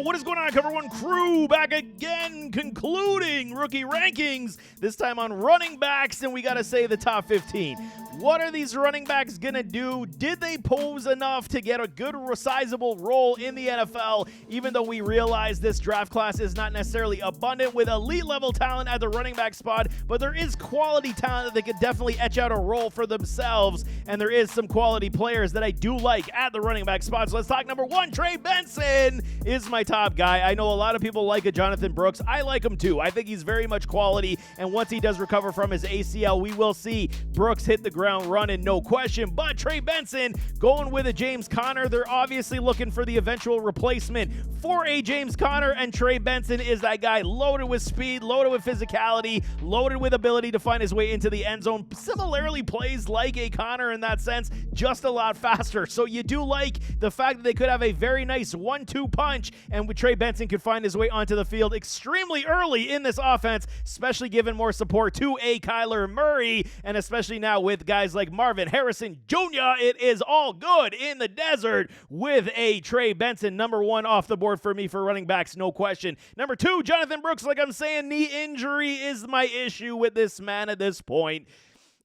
What is going on, Cover One crew? Back again, concluding rookie rankings, this time on running backs, and we got to say the top 15. What are these running backs going to do? Did they pose enough to get a good, sizable role in the NFL, even though we realize this draft class is not necessarily abundant with elite-level talent at the running back spot, but there is quality talent that they could definitely etch out a role for themselves, and there is some quality players that I do like at the running back spot. So let's talk number one. Trey Benson is my top guy. I know a lot of people like a Jonathan Brooks. I like him too. I think he's very much quality, and once he does recover from his ACL, we will see Brooks hit the ground running, no question. But Trey Benson going with a James Conner. They're obviously looking for the eventual replacement for a James Conner, and Trey Benson is that guy, loaded with speed, loaded with physicality, loaded with ability to find his way into the end zone. Similarly plays like a Conner in that sense, just a lot faster. So you do like the fact that they could have a very nice 1-2 punch, and with Trey Benson could find his way onto the field extremely early in this offense, especially given more support to a Kyler Murray, and especially now with guys like Marvin Harrison Jr. It is all good in the desert with a Trey Benson, number one off the board for me for running backs, no question. Number two, Jonathan Brooks. Like I'm saying, knee injury is my issue with this man at this point.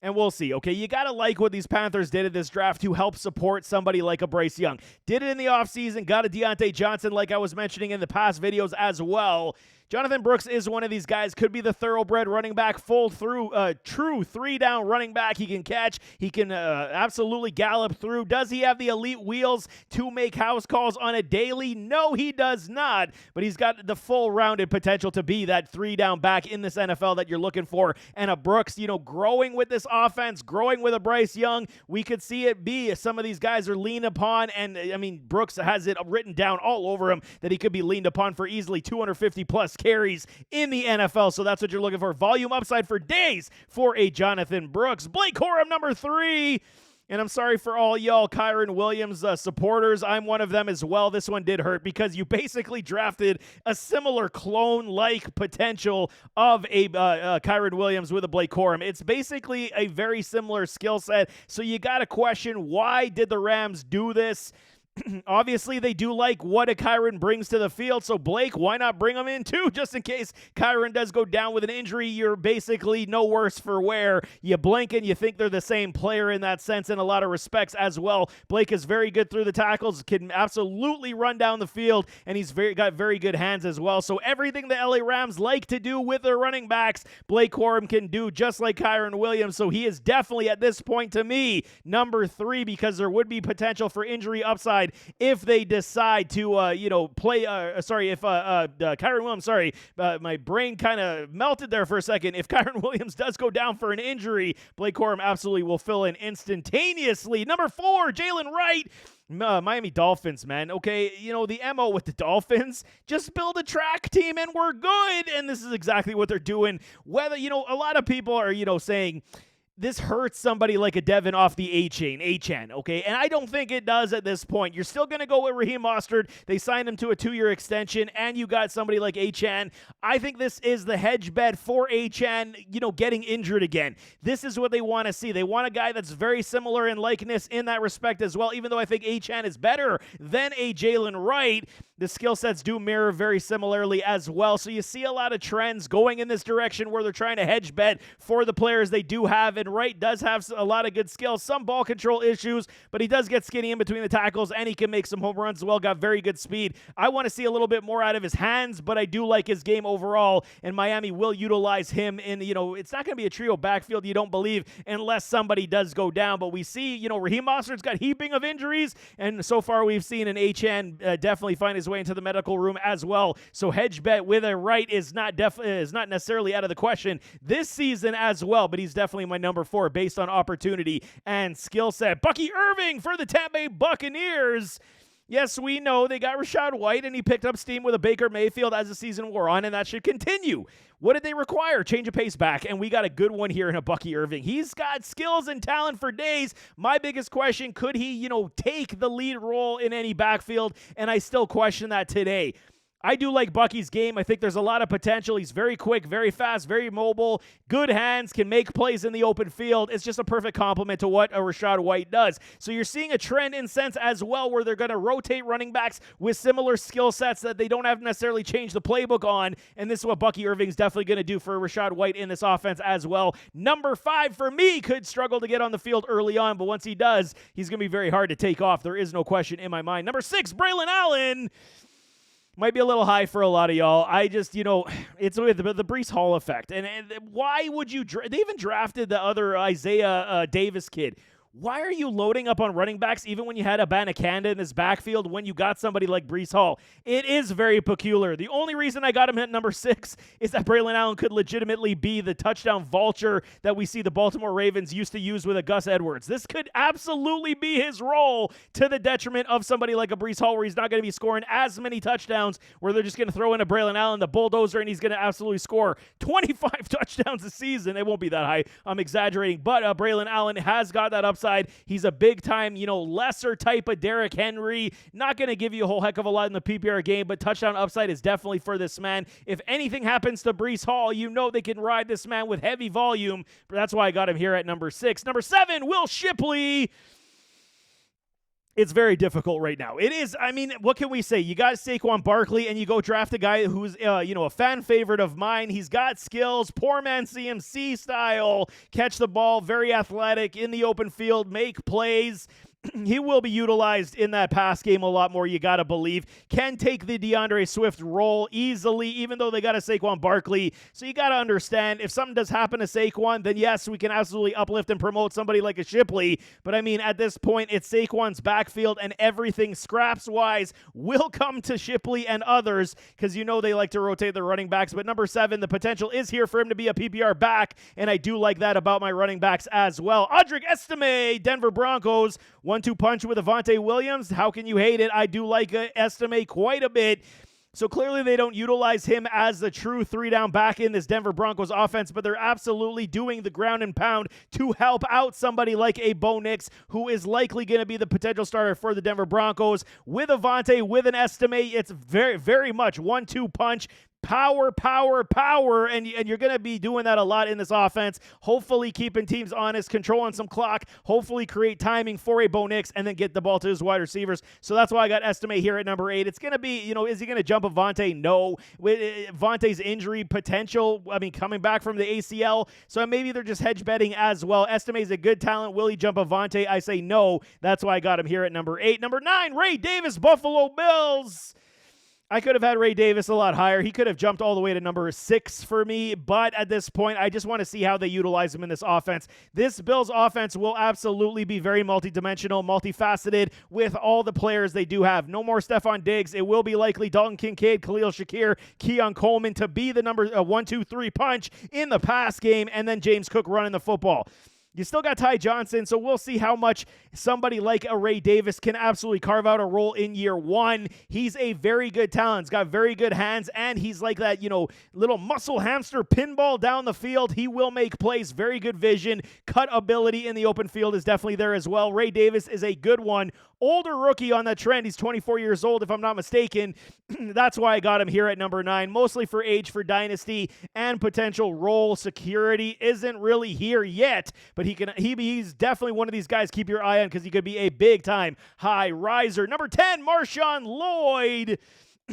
And we'll see. Okay, you got to like what these Panthers did at this draft to help support somebody like a Bryce Young. Did it in the offseason, got a Deontay Johnson like I was mentioning in the past videos as well. Jonathan Brooks is one of these guys, could be the thoroughbred running back, full through, true three-down running back. He can catch. He can absolutely gallop through. Does he have the elite wheels to make house calls on a daily? No, he does not, but he's got the full-rounded potential to be that three-down back in this NFL that you're looking for. And a Brooks, growing with this offense, growing with a Bryce Young, we could see it be some of these guys are leaned upon, and, I mean, Brooks has it written down all over him that he could be leaned upon for easily 250-plus carries in the NFL, so that's what you're looking for. Volume upside for days for a Jonathan Brooks. Blake Corum, number 3. And I'm sorry for all y'all Kyren Williams supporters. I'm one of them as well. This one did hurt because you basically drafted a similar clone-like potential of a Kyren Williams with a Blake Corum. It's basically a very similar skill set, so you got to question, why did the Rams do this? Obviously, they do like what a Kyren brings to the field, so Blake, why not bring him in too, just in case Kyren does go down with an injury? You're basically no worse for wear. You blink and you think they're the same player in that sense in a lot of respects as well. Blake is very good through the tackles, can absolutely run down the field, and he's got very good hands as well. So everything the LA Rams like to do with their running backs, Blake Corum can do just like Kyren Williams, so he is definitely, at this point to me, number 3, because there would be potential for injury upside if they decide to, play, Kyren Williams, my brain kind of melted there for a second. If Kyren Williams does go down for an injury, Blake Corum absolutely will fill in instantaneously. Number 4, Jalen Wright. Miami Dolphins, man. Okay, the MO with the Dolphins, just build a track team and we're good. And this is exactly what they're doing. Whether, a lot of people are, saying, this hurts somebody like a Devin off the A-chain, okay? And I don't think it does at this point. You're still going to go with Raheem Mostert. They signed him to a 2-year extension, and you got somebody like A-chan. I think this is the hedge bet for A-chan, getting injured again. This is what they want to see. They want a guy that's very similar in likeness in that respect as well, even though I think A-chan is better than a Jalen Wright. The skill sets do mirror very similarly as well. So you see a lot of trends going in this direction where they're trying to hedge bet for the players they do have. And Wright does have a lot of good skills, some ball control issues, but he does get skinny in between the tackles, and he can make some home runs as well. Got very good speed. I want to see a little bit more out of his hands, but I do like his game overall, and Miami will utilize him in, it's not going to be a trio backfield, you don't believe, unless somebody does go down. But we see, Raheem Mostert's got heaping of injuries, and so far we've seen an A-chan definitely find his way into the medical room as well. So hedge bet with a Wright is not necessarily out of the question this season as well, but he's definitely my number 4 based on opportunity and skill set. Bucky Irving for the Tampa Bay Buccaneers. Yes, we know they got Rachaad White, and he picked up steam with a Baker Mayfield as the season wore on, and that should continue. What did they require? Change of pace back, and we got a good one here in a Bucky Irving. He's got skills and talent for days. My biggest question, could he, take the lead role in any backfield? And I still question that today. I do like Bucky's game. I think there's a lot of potential. He's very quick, very fast, very mobile, good hands, can make plays in the open field. It's just a perfect complement to what a Rachaad White does. So you're seeing a trend in sense as well where they're going to rotate running backs with similar skill sets that they don't have necessarily changed the playbook on, and this is what Bucky Irving's definitely going to do for Rachaad White in this offense as well. Number 5 for me could struggle to get on the field early on, but once he does, he's going to be very hard to take off. There is no question in my mind. Number 6, Braylon Allen. Might be a little high for a lot of y'all. I just, it's with the Breece Hall effect. And why would you they even drafted the other Isaiah Davis kid. Why are you loading up on running backs even when you had a Abanikanda in this backfield when you got somebody like Breece Hall? It is very peculiar. The only reason I got him at number 6 is that Braylon Allen could legitimately be the touchdown vulture that we see the Baltimore Ravens used to use with a Gus Edwards. This could absolutely be his role to the detriment of somebody like a Breece Hall where he's not going to be scoring as many touchdowns, where they're just going to throw in a Braylon Allen, the bulldozer, and he's going to absolutely score 25 touchdowns a season. It won't be that high. I'm exaggerating. But Braylon Allen has got that upside. He's a big-time, lesser type of Derrick Henry. Not going to give you a whole heck of a lot in the PPR game, but touchdown upside is definitely for this man. If anything happens to Breece Hall, they can ride this man with heavy volume. But that's why I got him here at number 6. Number 7, Will Shipley. It's very difficult right now. It is, what can we say? You got Saquon Barkley, and you go draft a guy who's, a fan favorite of mine. He's got skills, poor man CMC style, catch the ball, very athletic, in the open field, make plays. He will be utilized in that pass game a lot more, you got to believe. Can take the DeAndre Swift role easily, even though they got a Saquon Barkley. So you got to understand, if something does happen to Saquon, then yes, we can absolutely uplift and promote somebody like a Shipley. But at this point, it's Saquon's backfield, and everything scraps-wise will come to Shipley and others, because they like to rotate their running backs. But number 7, the potential is here for him to be a PPR back, and I do like that about my running backs as well. Audric Estime, Denver Broncos, 1-2 punch with Avonte Williams. How can you hate it? I do like Estime quite a bit. So clearly they don't utilize him as the true 3-down back in this Denver Broncos offense, but they're absolutely doing the ground and pound to help out somebody like a Bo Nix, who is likely going to be the potential starter for the Denver Broncos. With Avonte, with an Estime, it's very, very much 1-2 punch. Power, and you're going to be doing that a lot in this offense. Hopefully keeping teams honest, controlling some clock, hopefully create timing for a Bo Nix, and then get the ball to his wide receivers. So that's why I got Estime here at number 8. It's going to be, is he going to jump Avonte? No. With Avonte's injury potential, coming back from the ACL, so maybe they're just hedge betting as well. Estime is a good talent. Will he jump Avonte? I say no. That's why I got him here at number 8. Number 9, Ray Davis, Buffalo Bills. I could have had Ray Davis a lot higher. He could have jumped all the way to number 6 for me, but at this point, I just want to see how they utilize him in this offense. This Bills offense will absolutely be very multidimensional, multifaceted with all the players they do have. No more Stephon Diggs. It will be likely Dalton Kincaid, Khalil Shakir, Keon Coleman to be the number 1-2-3 punch in the pass game, and then James Cook running the football. You still got Ty Johnson, so we'll see how much somebody like a Ray Davis can absolutely carve out a role in year 1. He's a very good talent. He's got very good hands, and he's like that, little muscle hamster pinball down the field. He will make plays. Very good vision. Cut ability in the open field is definitely there as well. Ray Davis is a good one. Older rookie on that trend. He's 24 years old, if I'm not mistaken. That's why I got him here at number 9, mostly for age, for dynasty, and potential role security isn't really here yet, but he's definitely one of these guys keep your eye on, because he could be a big-time high riser. Number 10, Marshawn Lloyd.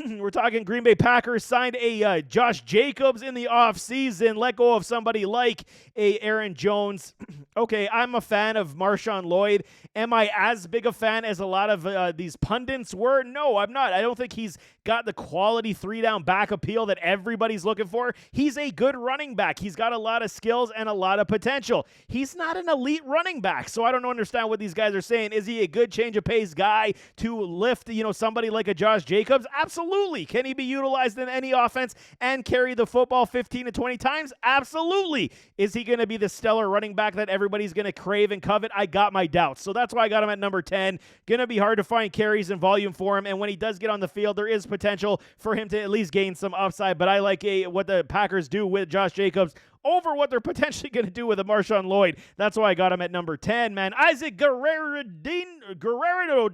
We're talking Green Bay Packers signed a Josh Jacobs in the offseason, let go of somebody like a Aaron Jones. Okay, I'm a fan of Marshawn Lloyd. Am I as big a fan as a lot of these pundits were? No, I'm not. I don't think he's got the quality 3-down back appeal that everybody's looking for. He's a good running back. He's got a lot of skills and a lot of potential. He's not an elite running back, so I don't understand what these guys are saying. Is he a good change of pace guy to lift, somebody like a Josh Jacobs? Absolutely. Can he be utilized in any offense and carry the football 15 to 20 times? Absolutely. Is he going to be the stellar running back that everybody's going to crave and covet? I got my doubts. So that's why I got him at number 10. Going to be hard to find carries and volume for him, and when he does get on the field, there is potential for him to at least gain some upside, but I like what the Packers do with Josh Jacobs over what they're potentially going to do with a Marshawn Lloyd. That's why I got him at number 10, man. Isaac Guerrero.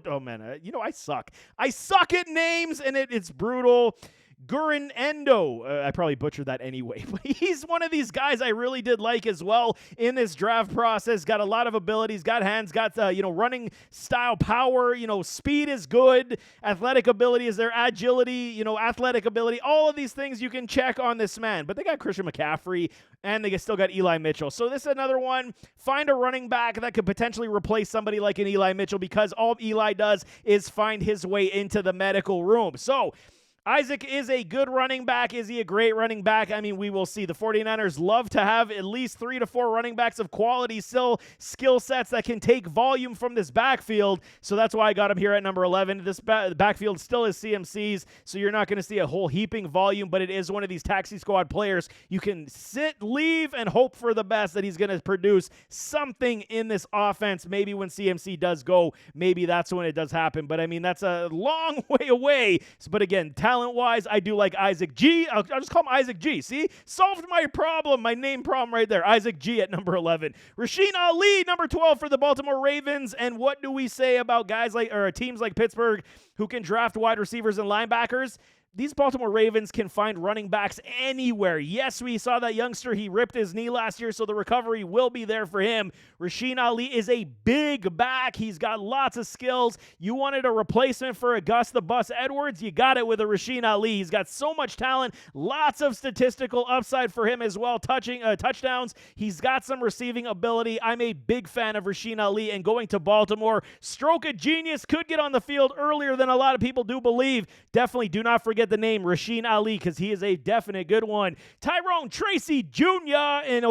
Oh, man. I suck. I suck at names, and it's brutal. Gurin Endo. I probably butchered that anyway, but he's one of these guys I really did like as well in this draft process. Got a lot of abilities, got hands, got running style, power. Speed is good. Athletic ability is there. Agility, athletic ability. All of these things you can check on this man. But they got Christian McCaffrey, and they still got Eli Mitchell. So this is another one. Find a running back that could potentially replace somebody like an Eli Mitchell, because all Eli does is find his way into the medical room. So Isaac is a good running back. Is he a great running back? I mean, we will see. The 49ers love to have at least 3 to 4 running backs of quality skill sets that can take volume from this backfield. So that's why I got him here at number 11. This backfield still is CMC's, so you're not going to see a whole heaping volume, but it is one of these taxi squad players. You can sit, leave, and hope for the best that he's going to produce something in this offense. Maybe when CMC does go, maybe that's when it does happen. But, I mean, that's a long way away. But, again, talent-wise, I do like Isaac G. I'll just call him Isaac G. See? Solved my problem, my name problem right there. Isaac G at number 11. Rasheen Ali, number 12 for the Baltimore Ravens. And what do we say about teams like Pittsburgh who can draft wide receivers and linebackers? These Baltimore Ravens can find running backs anywhere. Yes, we saw that youngster. He ripped his knee last year, so the recovery will be there for him. Rasheen Ali is a big back. He's got lots of skills. You wanted a replacement for Gus the Bus Edwards? You got it with a Rasheen Ali. He's got so much talent, lots of statistical upside for him as well. Touchdowns. He's got some receiving ability. I'm a big fan of Rasheen Ali, and going to Baltimore, stroke of genius, could get on the field earlier than a lot of people do believe. Definitely do not forget the name Rasheen Ali, because he is a definite good one. Tyrone Tracy Jr. And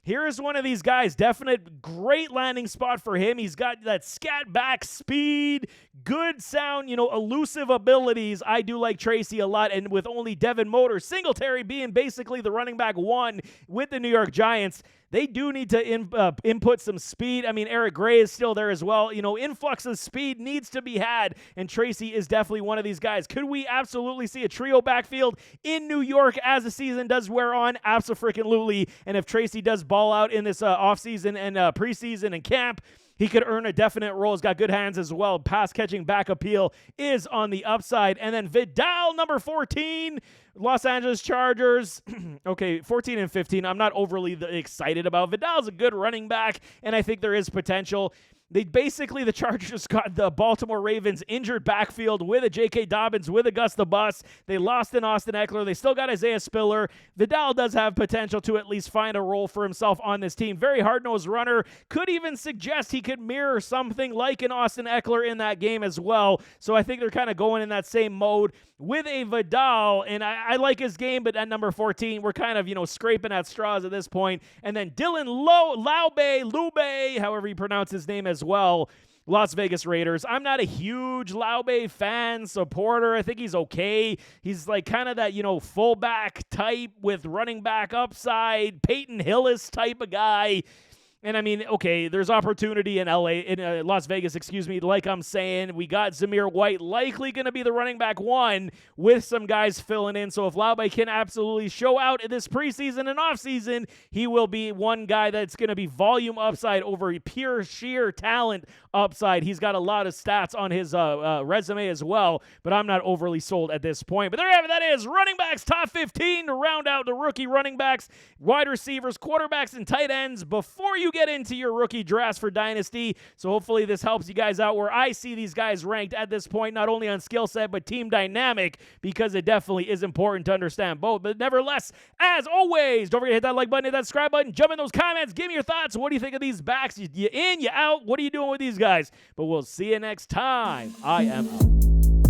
here is one of these guys. Definite great landing spot for him. He's got that scat back speed, good sound, elusive abilities. I do like Tracy a lot. And with only Devin Motor Singletary being basically the running back 1 with the New York Giants, they do need to input some speed. I mean, Eric Gray is still there as well. Influx of speed needs to be had, and Tracy is definitely one of these guys. Could we absolutely see a trio backfield in New York as the season does wear on? Abso-freaking-lutely. And if Tracy does ball out in this offseason and preseason and camp, he could earn a definite role. He's got good hands as well. Pass-catching back appeal is on the upside. And then Vidal, number 14, Los Angeles Chargers. 14 and 15. I'm not overly excited about. Vidal's a good running back, and I think there is potential. The Chargers got the Baltimore Ravens injured backfield with a J.K. Dobbins, with a Gus the Bus. They lost in Austin Eckler. They still got Isaiah Spiller. Vidal does have potential to at least find a role for himself on this team. Very hard-nosed runner. Could even suggest he could mirror something like an Austin Eckler in that game as well. So I think they're kind of going in that same mode with a Vidal, and I like his game, but at number 14, we're kind of, scraping at straws at this point. And then Dylan Lube, however you pronounce his name as well, Las Vegas Raiders. I'm not a huge Laube fan, supporter. I think he's okay. He's like kind of that, fullback type with running back upside, Peyton Hillis type of guy. And I mean, there's opportunity in Las Vegas, like I'm saying. We got Zamir White likely going to be the running back 1 with some guys filling in. So if Laube can absolutely show out in this preseason and offseason, he will be one guy that's going to be volume upside over pure sheer talent upside. He's got a lot of stats on his resume as well, but I'm not overly sold at this point. But there you have it. That is running backs top 15 to round out the rookie running backs, wide receivers, quarterbacks, and tight ends before you get into your rookie drafts for Dynasty. So hopefully this helps you guys out where I see these guys ranked at this point, not only on skill set, but team dynamic, because it definitely is important to understand both. But nevertheless, as always, don't forget to hit that like button, hit that subscribe button, jump in those comments, give me your thoughts. What do you think of these backs? You in, you out? What are you doing with these guys? But we'll see you next time. I am out.